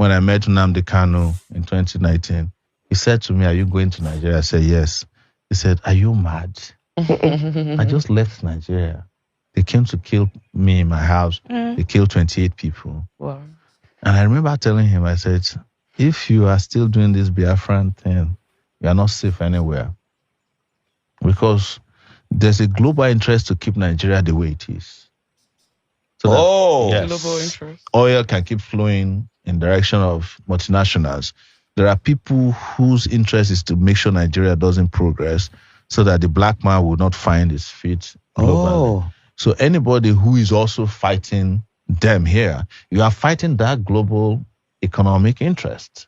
when I met Nnamdi Kanu in 2019, he said to me, "Are you going to Nigeria?" I said, "Yes." He said, "Are you mad? I just left Nigeria. They came to kill me in my house. They killed 28 people." Wow. And I remember telling him, I said, "If you are still doing this Biafran thing, you are not safe anywhere. Because there's a global interest to keep Nigeria the way it is." So that, Global interest. oil can keep flowing in direction of multinationals. There are people whose interest is to make sure Nigeria doesn't progress so that the black man will not find his feet globally. So anybody who is also fighting them here, you are fighting that global economic interest.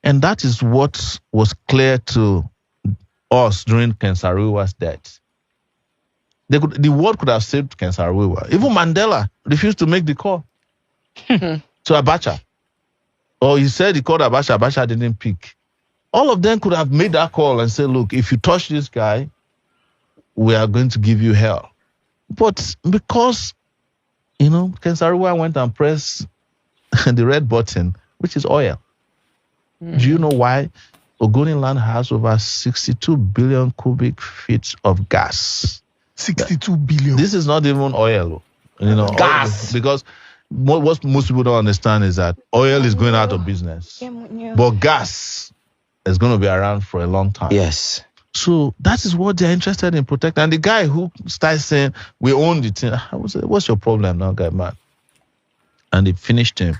And that is what was clear to us during Ken Saro-Wiwa's death. The world could have saved Ken Saro-Wiwa. Even Mandela refused to make the call to Abacha. Or he said he called Abacha, Abacha didn't pick. All of them could have made that call and said, "Look, if you touch this guy, we are going to give you hell." But because, Ken Saro-Wiwa went and pressed the red button, which is oil. Do you know why Ogoniland has over 62 billion cubic feet of gas? 62 billion. This is not even oil. Gas. Because what most people don't understand is that oil is going out of business. But gas is going to be around for a long time. Yes. So that is what they're interested in protecting. And the guy who starts saying, "We own the thing," I would say, "What's your problem now, guy, man?" And they finished him.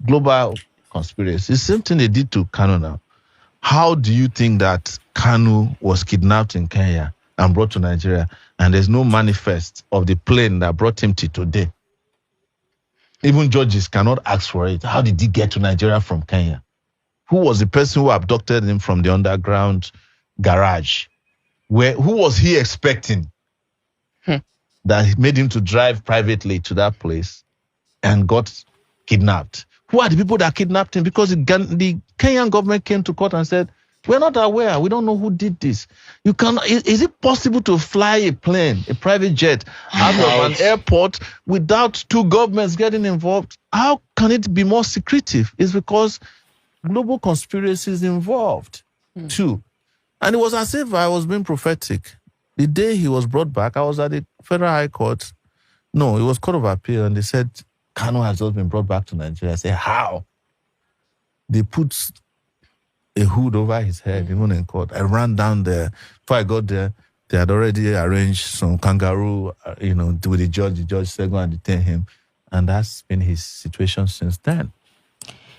Global conspiracy. It's the same thing they did to Kanu now. How do you think that Kanu was kidnapped in Kenya and brought to Nigeria, and there's no manifest of the plane that brought him to today? Even judges cannot ask for it. How did he get to Nigeria from Kenya? Who was the person who abducted him from the underground garage? Who was he expecting that made him to drive privately to that place and got kidnapped? Who are the people that kidnapped him? Because the Kenyan government came to court and said, "We're not aware. We don't know who did this." You can. Is it possible to fly a plane, a private jet, out of an airport without two governments getting involved? How can it be more secretive? It's because global conspiracy is involved too. And it was as if I was being prophetic. The day he was brought back, I was at the Federal High Court. No, it was Court of Appeal, and they said, "Kanu has just been brought back to Nigeria." I said, "How?" They put a hood over his head, even in court. I ran down there. Before I got there, they had already arranged some kangaroo, with the judge. The judge said, "Go and detain him." And that's been his situation since then.